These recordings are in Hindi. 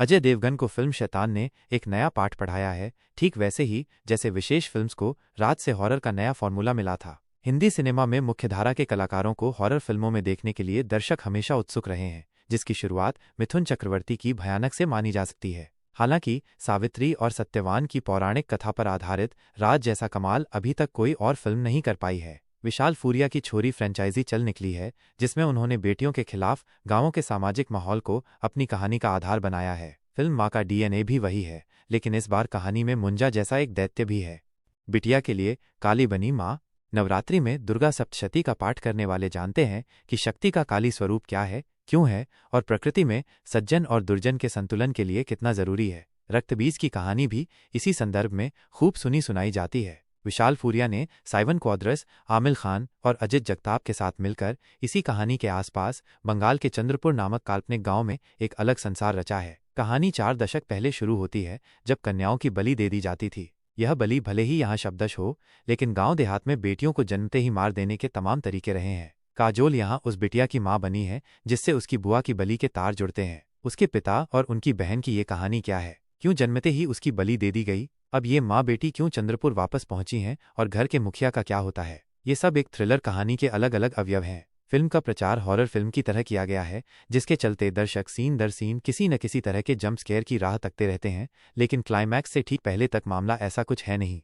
अजय देवगन को फिल्म शैतान ने एक नया पाठ पढ़ाया है, ठीक वैसे ही जैसे विशेष फिल्म्स को राज से हॉरर का नया फॉर्मूला मिला था। हिंदी सिनेमा में मुख्यधारा के कलाकारों को हॉरर फिल्मों में देखने के लिए दर्शक हमेशा उत्सुक रहे हैं, जिसकी शुरुआत मिथुन चक्रवर्ती की भयानक से मानी जा सकती है। हालांकि सावित्री और सत्यवान की पौराणिक कथा पर आधारित राज जैसा कमाल अभी तक कोई और फिल्म नहीं कर पाई है। विशाल फूरिया की छोरी फ्रेंचाइजी चल निकली है, जिसमें उन्होंने बेटियों के खिलाफ गांवों के सामाजिक माहौल को अपनी कहानी का आधार बनाया है। फिल्म माँ का डीएनए भी वही है, लेकिन इस बार कहानी में मुंजा जैसा एक दैत्य भी है। बिटिया के लिए काली बनी माँ। नवरात्रि में दुर्गा सप्तशती का पाठ करने वाले जानते हैं कि शक्ति का काली स्वरूप क्या है, क्यों है, और प्रकृति में सज्जन और दुर्जन के संतुलन के लिए कितना जरूरी है। रक्तबीज की कहानी भी इसी संदर्भ में खूब सुनी सुनाई जाती है। विशाल फूरिया ने साइवन क्वाद्रस, आमिर खान और अजित जगताप के साथ मिलकर इसी कहानी के आसपास बंगाल के चंद्रपुर नामक काल्पनिक गांव में एक अलग संसार रचा है। कहानी 4 दशक पहले शुरू होती है, जब कन्याओं की बलि दे दी जाती थी। यह बलि भले ही यहाँ शब्दश हो, लेकिन गांव देहात में बेटियों को जन्मते ही मार देने के तमाम तरीके रहे हैं। काजोल यहाँ उस बिटिया की माँ बनी है, जिससे उसकी बुआ की बलि के तार जुड़ते हैं। उसके पिता और उनकी बहन की ये कहानी क्या है, क्यों जन्मते ही उसकी बलि दे दी गई, अब ये माँ बेटी क्यों चंद्रपुर वापस पहुंची हैं, और घर के मुखिया का क्या होता है। ये सब एक थ्रिलर कहानी के अलग अलग अवयव हैं। फिल्म का प्रचार हॉरर फिल्म की तरह किया गया है, जिसके चलते दर्शक सीन दर सीन किसी न किसी तरह के जंप स्केयर की राह तकते रहते हैं, लेकिन क्लाइमैक्स से ठीक पहले तक मामला ऐसा कुछ है नहीं।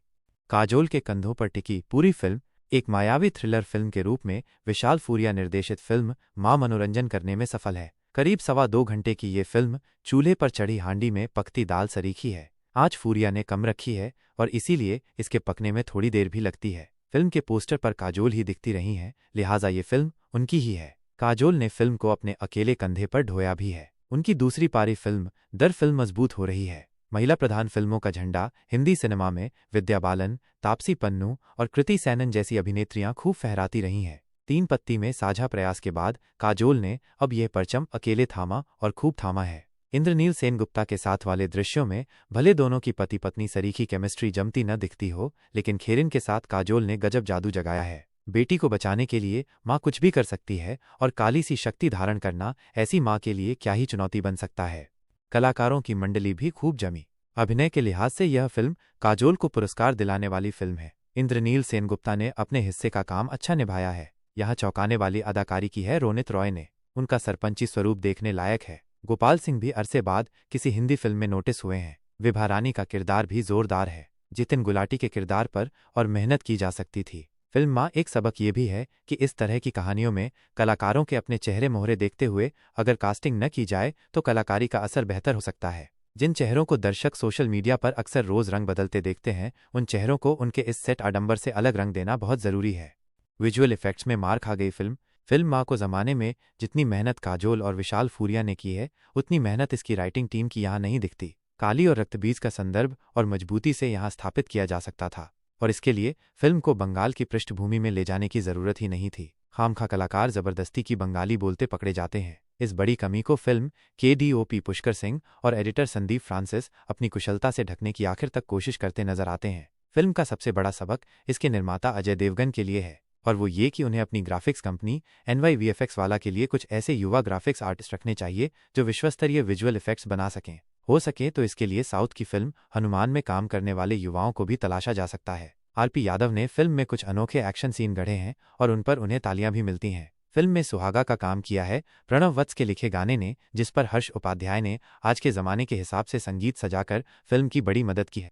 काजोल के कंधों पर टिकी पूरी फिल्म एक मायावी थ्रिलर फिल्म के रूप में विशाल फूरिया निर्देशित फिल्म माँ मनोरंजन करने में सफल है। करीब 2.25 घंटे की ये फिल्म चूल्हे पर चढ़ी हांडी में पकती दाल सरीखी है। आज फूरिया ने कम रखी है और इसीलिए इसके पकने में थोड़ी देर भी लगती है। फिल्म के पोस्टर पर काजोल ही दिखती रही हैं, लिहाजा ये फिल्म उनकी ही है। काजोल ने फिल्म को अपने अकेले कंधे पर ढोया भी है। उनकी दूसरी पारी फिल्म दर फिल्म मजबूत हो रही है। महिला प्रधान फिल्मों का झंडा हिंदी सिनेमा में विद्या बालन, तापसी पन्नू और कृति सैनन जैसी अभिनेत्रियां खूब फहराती रही हैं। 3 पत्ती में साझा प्रयास के बाद काजोल ने अब यह परचम अकेले थामा और खूब थामा है। इंद्रनील सेनगुप्ता के साथ वाले दृश्यों में भले दोनों की पति पत्नी सरीखी केमिस्ट्री जमती न दिखती हो, लेकिन खेरिन के साथ काजोल ने गजब जादू जगाया है। बेटी को बचाने के लिए माँ कुछ भी कर सकती है, और काली सी शक्ति धारण करना ऐसी माँ के लिए क्या ही चुनौती बन सकता है। कलाकारों की मंडली भी खूब जमी। अभिनय के लिहाज से यह फिल्म काजोल को पुरस्कार दिलाने वाली फिल्म है। इंद्रनील सेनगुप्ता ने अपने हिस्से का काम अच्छा निभाया है। यहाँ चौंकाने वाली अदाकारी की है रोनित रॉय ने। उनका सरपंची स्वरूप देखने लायक है। गोपाल सिंह भी अरसे बाद किसी हिंदी फिल्म में नोटिस हुए हैं। विभा रानी का किरदार भी जोरदार है। जितिन गुलाटी के किरदार पर और मेहनत की जा सकती थी। फिल्म माँ एक सबक ये भी है कि इस तरह की कहानियों में कलाकारों के अपने चेहरे मोहरे देखते हुए अगर कास्टिंग न की जाए तो कलाकारी का असर बेहतर हो सकता है। जिन चेहरों को दर्शक सोशल मीडिया पर अक्सर रोज रंग बदलते देखते हैं, उन चेहरों को उनके इस सेट आडंबर से अलग रंग देना बहुत जरूरी है। विजुअल इफेक्ट्स में मार खा गई फिल्म माँ को जमाने में जितनी मेहनत काजोल और विशाल फूरिया ने की है, उतनी मेहनत इसकी राइटिंग टीम की यहाँ नहीं दिखती। काली और रक्तबीज का संदर्भ और मजबूती से यहाँ स्थापित किया जा सकता था, और इसके लिए फिल्म को बंगाल की पृष्ठभूमि में ले जाने की जरूरत ही नहीं थी। खामखा कलाकार जबरदस्ती की बंगाली बोलते पकड़े जाते हैं। इस बड़ी कमी को फिल्म के DOP पुष्कर सिंह और एडिटर संदीप फ्रांसिस अपनी कुशलता से ढकने की आखिर तक कोशिश करते नजर आते हैं। फिल्म का सबसे बड़ा सबक इसके निर्माता अजय देवगन के लिए है, और वो ये कि उन्हें अपनी ग्राफिक्स कंपनी NYVFX वाला के लिए कुछ ऐसे युवा ग्राफिक्स आर्टिस्ट रखने चाहिए जो विश्वस्तरीय विजुअल इफेक्ट्स बना सकें। हो सके तो इसके लिए साउथ की फिल्म हनुमान में काम करने वाले युवाओं को भी तलाशा जा सकता है। RP यादव ने फिल्म में कुछ अनोखे एक्शन सीन गढ़े हैं और उन पर उन्हें तालियां भी मिलती हैं। फिल्म में सुहागा का काम किया है प्रणव वत्स के लिखे गाने ने, जिस पर हर्ष उपाध्याय ने आज के ज़माने के हिसाब से संगीत सजाकर फिल्म की बड़ी मदद की है।